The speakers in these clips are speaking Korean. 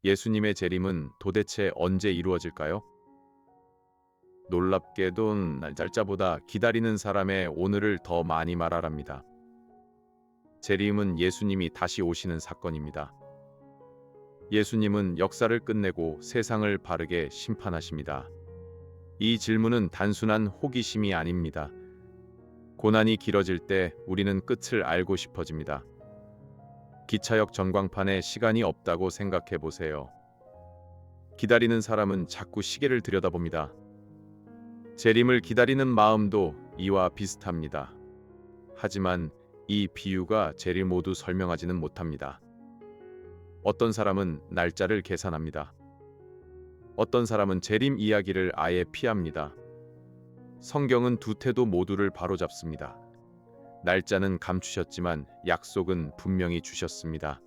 예수님의 재림은 도대체 언제 이루어질까요? 놀랍게도 날짜보다 기다리는 사람의 오늘을 더 많이 말하랍니다. 재림은 예수님이 다시 오시는 사건입니다. 예수님은 역사를 끝내고 세상을 바르게 심판하십니다. 이 질문은 단순한 호기심이 아닙니다. 고난이 길어질 때 우리는 끝을 알고 싶어집니다. 기차역 전광판에 시간이 없다고 생각해 보세요. 기다리는 사람은 자꾸 시계를 들여다봅니다. 재림을 기다리는 마음도 이와 비슷합니다. 하지만 이 비유가 재를 모두 설명하지는 못합니다. 어떤 사람은 날짜를 계산합니다. 어떤 사람은 재림 이야기를 아예 피합니다. 성경은 두 태도 모두를 바로잡습니다. 날짜는 감추셨지만 약속은 분명히 주셨습니다.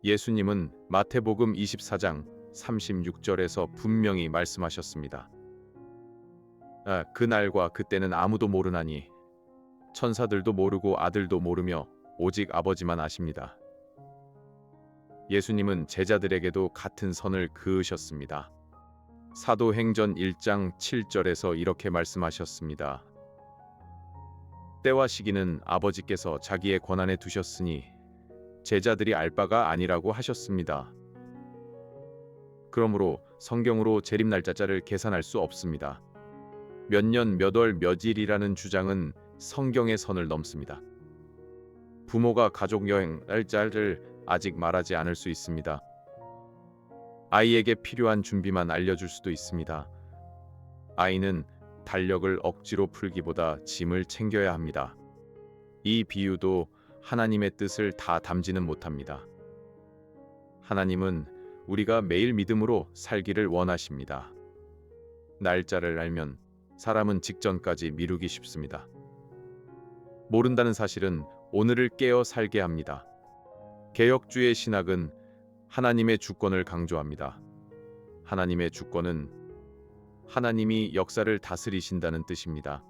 예수님은 마태복음 24장 36절에서 분명히 말씀하셨습니다. 그날과 그때는 아무도 모르나니 천사들도 모르고 아들도 모르며 오직 아버지만 아십니다. 예수님은 제자들에게도 같은 선을 그으셨습니다. 사도행전 1장 7절에서 이렇게 말씀하셨습니다. 때와 시기는 아버지께서 자기의 권한에 두셨으니 제자들이 알 바가 아니라고 하셨습니다. 그러므로 성경으로 재림 날짜를 계산할 수 없습니다. 몇 년, 몇 월, 몇 일이라는 주장은 성경의 선을 넘습니다. 부모가 가족 여행 날짜를 아직 말하지 않을 수 있습니다. 아이에게 필요한 준비만 알려줄 수도 있습니다. 아이는 달력을 억지로 풀기보다 짐을 챙겨야 합니다. 이 비유도 하나님의 뜻을 다 담지는 못합니다. 하나님은 우리가 매일 믿음으로 살기를 원하십니다. 날짜를 알면 사람은 직전까지 미루기 쉽습니다. 모른다는 사실은 오늘을 깨어 살게 합니다. 개혁주의 신학은 하나님의 주권을 강조합니다. 하나님의 주권은 하나님이 역사를 다스리신다는 뜻입니다.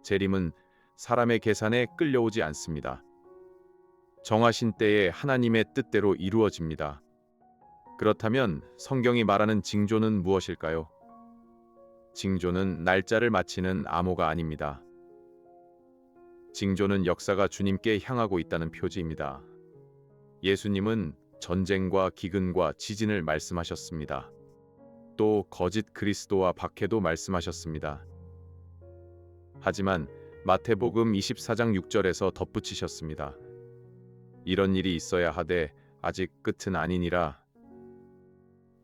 재림은 사람의 계산에 끌려오지 않습니다. 정하신 때에 하나님의 뜻대로 이루어집니다. 그렇다면 성경이 말하는 징조는 무엇일까요? 징조는 날짜를 맞히는 암호가 아닙니다. 징조는 역사가 주님께 향하고 있다는 표지입니다. 예수님은 전쟁과 기근과 지진을 말씀하셨습니다. 또 거짓 그리스도와 박해도 말씀하셨습니다. 하지만 마태복음 24장 6절에서 덧붙이셨습니다. 이런 일이 있어야 하되 아직 끝은 아니니라.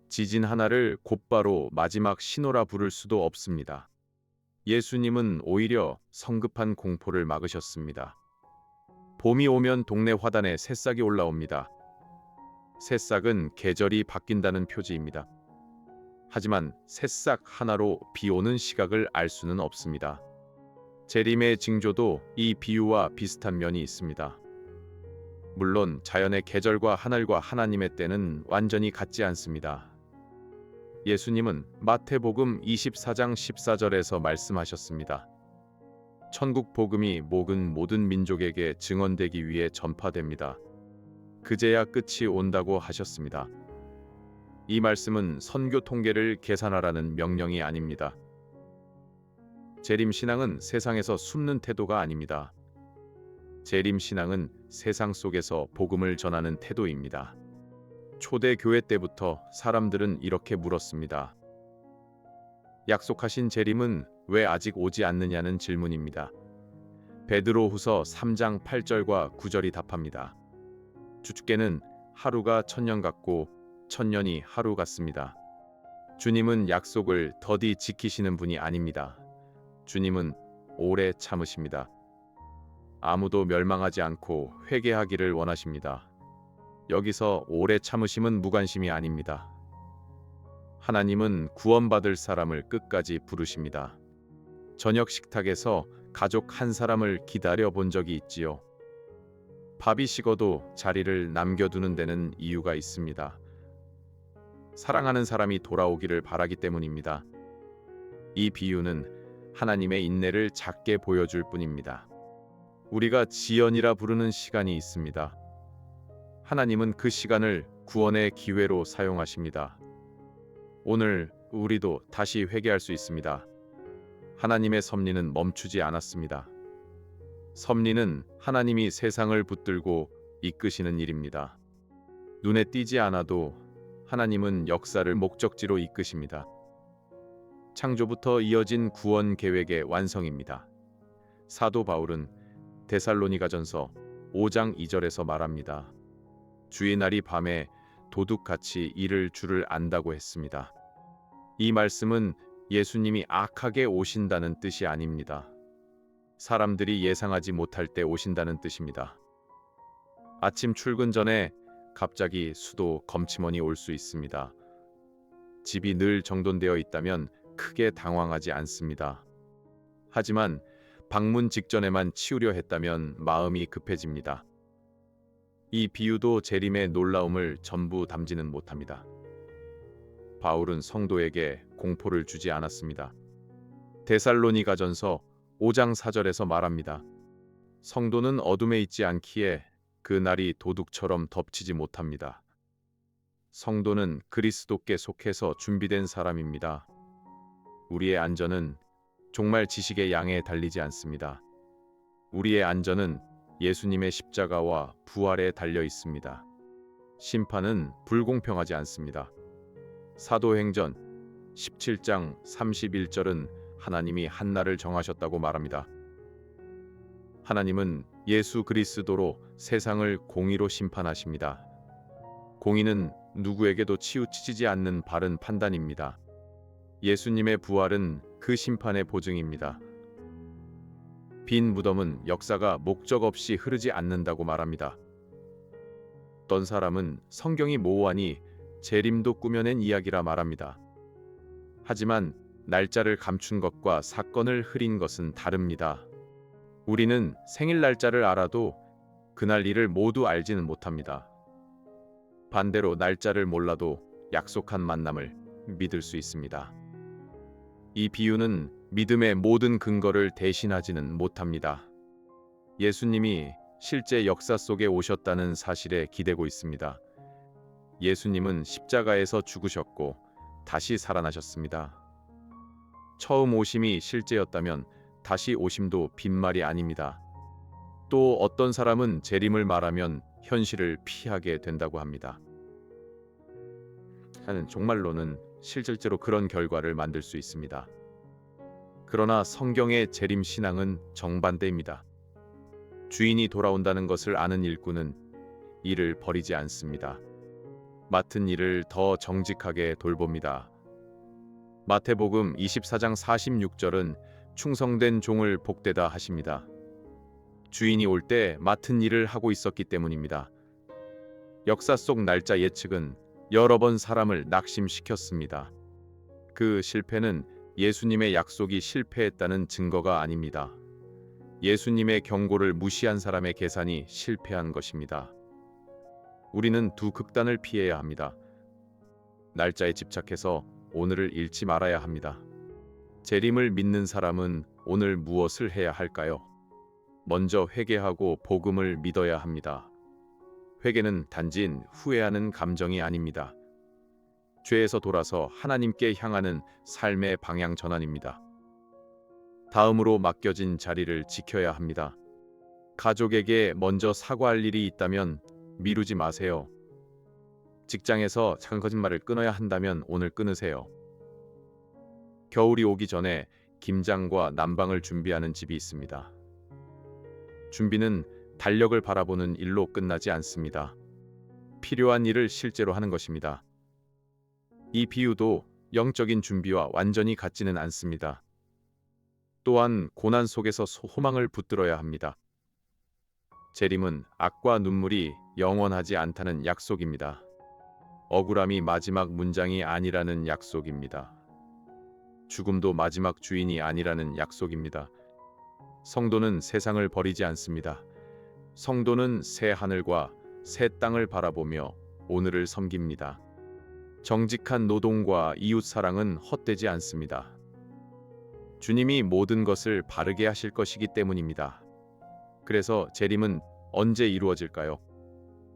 지진 하나를 곧바로 마지막 신호라 부를 수도 없습니다. 예수님은 오히려 성급한 공포를 막으셨습니다. 봄이 오면 동네 화단에 새싹이 올라옵니다. 새싹은 계절이 바뀐다는 표지입니다. 하지만 새싹 하나로 비 오는 시각을 알 수는 없습니다. 재림의 징조도 이 비유와 비슷한 면이 있습니다. 물론 자연의 계절과 하늘과 하나님의 때는 완전히 같지 않습니다. 예수님은 마태복음 24장 14절에서 말씀하셨습니다. 천국 복음이 모든 민족에게 증언되기 위해 전파됩니다. 그제야 끝이 온다고 하셨습니다. 이 말씀은 선교 통계를 계산하라는 명령이 아닙니다. 재림 신앙은 세상에서 숨는 태도가 아닙니다. 재림 신앙은 세상 속에서 복음을 전하는 태도입니다. 초대 교회 때부터 사람들은 이렇게 물었습니다. 약속하신 재림은 왜 아직 오지 않느냐는 질문입니다. 베드로후서 3장 8절과 9절이 답합니다. 주께는 하루가 천년 같고 천년이 하루 같습니다. 주님은 약속을 더디 지키시는 분이 아닙니다. 주님은 오래 참으십니다. 아무도 멸망하지 않고 회개하기를 원하십니다. 여기서 오래 참으심은 무관심이 아닙니다. 하나님은 구원받을 사람을 끝까지 부르십니다. 저녁 식탁에서 가족 한 사람을 기다려 본 적이 있지요. 밥이 식어도 자리를 남겨두는 데는 이유가 있습니다. 사랑하는 사람이 돌아오기를 바라기 때문입니다. 이 비유는 하나님의 인내를 작게 보여줄 뿐입니다. 우리가 지연이라 부르는 시간이 있습니다. 하나님은 그 시간을 구원의 기회로 사용하십니다. 오늘 우리도 다시 회개할 수 있습니다. 하나님의 섭리는 멈추지 않았습니다. 섭리는 하나님이 세상을 붙들고 이끄시는 일입니다. 눈에 띄지 않아도 하나님은 역사를 목적지로 이끄십니다. 창조부터 이어진 구원 계획의 완성입니다. 사도 바울은 데살로니가전서 5장 2절에서 말합니다. 주의 날이 밤에 도둑같이 이를 줄을 안다고 했습니다. 이 말씀은 예수님이 악하게 오신다는 뜻이 아닙니다. 사람들이 예상하지 못할 때 오신다는 뜻입니다. 아침 출근 전에 갑자기 수도 검침원이 올 수 있습니다. 집이 늘 정돈되어 있다면 크게 당황하지 않습니다. 하지만 방문 직전에만 치우려 했다면 마음이 급해집니다. 이 비유도 재림의 놀라움을 전부 담지는 못합니다. 바울은 성도에게 공포를 주지 않았습니다. 데살로니가전서 5장 4절에서 말합니다. 성도는 어둠에 있지 않기에 그 날이 도둑처럼 덮치지 못합니다. 성도는 그리스도께 속해서 준비된 사람입니다. 우리의 안전은 종말 지식의 양에 달리지 않습니다. 우리의 안전은 예수님의 십자가와 부활에 달려 있습니다. 심판은 불공평하지 않습니다. 사도행전 17장 31절은 하나님이 한 날을 정하셨다고 말합니다. 하나님은 예수 그리스도로 세상을 공의로 심판하십니다. 공의는 누구에게도 치우치지 않는 바른 판단입니다. 예수님의 부활은 그 심판의 보증입니다. 빈 무덤은 역사가 목적 없이 흐르지 않는다고 말합니다. 어떤 사람은 성경이 모호하니 재림도 꾸며낸 이야기라 말합니다. 하지만 날짜를 감춘 것과 사건을 흐린 것은 다릅니다. 우리는 생일 날짜를 알아도 그날 일을 모두 알지는 못합니다. 반대로 날짜를 몰라도 약속한 만남을 믿을 수 있습니다. 이 비유는 믿음의 모든 근거를 대신하지는 못합니다. 예수님이 실제 역사 속에 오셨다는 사실에 기대고 있습니다. 예수님은 십자가에서 죽으셨고 다시 살아나셨습니다. 처음 오심이 실제였다면 다시 오심도 빈말이 아닙니다. 또 어떤 사람은 재림을 말하면 현실을 피하게 된다고 합니다. 하는 종말론은 실질적으로 그런 결과를 만들 수 있습니다. 그러나 성경의 재림 신앙은 정반대입니다. 주인이 돌아온다는 것을 아는 일꾼은 일을 버리지 않습니다. 맡은 일을 더 정직하게 돌봅니다. 마태복음 24장 46절은 충성된 종을 복되다 하십니다. 주인이 올 때 맡은 일을 하고 있었기 때문입니다. 역사 속 날짜 예측은 여러 번 사람을 낙심시켰습니다. 그 실패는 예수님의 약속이 실패했다는 증거가 아닙니다. 예수님의 경고를 무시한 사람의 계산이 실패한 것입니다. 우리는 두 극단을 피해야 합니다. 날짜에 집착해서 오늘을 잃지 말아야 합니다. 재림을 믿는 사람은 오늘 무엇을 해야 할까요? 먼저 회개하고 복음을 믿어야 합니다. 회개는 단지 후회하는 감정이 아닙니다. 죄에서 돌아서 하나님께 향하는 삶의 방향 전환입니다. 다음으로 맡겨진 자리를 지켜야 합니다. 가족에게 먼저 사과할 일이 있다면 미루지 마세요. 직장에서 작은 거짓말을 끊어야 한다면 오늘 끊으세요. 겨울이 오기 전에 김장과 난방을 준비하는 집이 있습니다. 준비는 달력을 바라보는 일로 끝나지 않습니다. 필요한 일을 실제로 하는 것입니다. 이 비유도 영적인 준비와 완전히 같지는 않습니다. 또한 고난 속에서 소망을 붙들어야 합니다. 재림은 악과 눈물이 영원하지 않다는 약속입니다. 억울함이 마지막 문장이 아니라는 약속입니다. 죽음도 마지막 주인이 아니라는 약속입니다. 성도는 세상을 버리지 않습니다. 성도는 새 하늘과 새 땅을 바라보며 오늘을 섬깁니다. 정직한 노동과 이웃 사랑은 헛되지 않습니다. 주님이 모든 것을 바르게 하실 것이기 때문입니다. 그래서 재림은 언제 이루어질까요?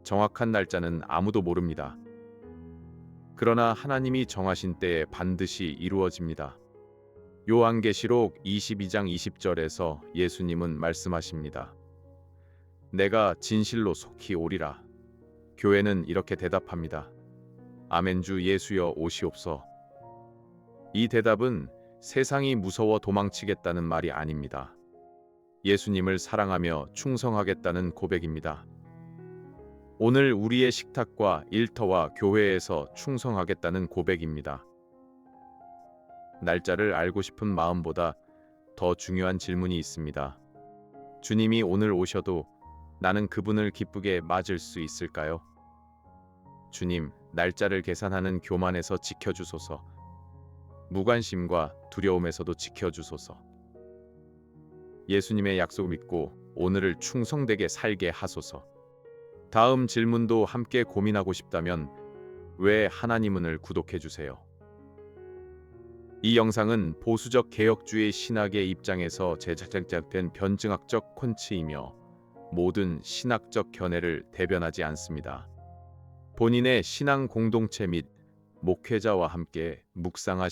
정확한 날짜는 아무도 모릅니다. 그러나 하나님이 정하신 때에 반드시 이루어집니다. 요한계시록 22장 20절에서 예수님은 말씀하십니다. 내가 진실로 속히 오리라. 교회는 이렇게 대답합니다. 아멘. 주 예수여 오시옵소. 이 대답은 세상이 무서워 도망치겠다는 말이 아닙니다. 예수님을 사랑하며 충성하겠다는 고백입니다. 오늘 우리의 식탁과 일터와 교회에서 충성하겠다는 고백입니다. 날짜를 알고 싶은 마음보다 더 중요한 질문이 있습니다. 주님이 오늘 오셔도 나는 그분을 기쁘게 맞을 수 있을까요? 주님, 날짜를 계산하는 교만에서 지켜주소서. 무관심과 두려움에서도 지켜주소서. 예수님의 약속 믿고 오늘을 충성되게 살게 하소서. 다음 질문도 함께 고민하고 싶다면 왜 하나님은을 구독해주세요. 이 영상은 보수적 개혁주의 신학의 입장에서 제작된 변증학적 콘치이며 모든 신학적 견해를 대변하지 않습니다. 본인의 신앙 공동체 및 목회자와 함께 묵상하시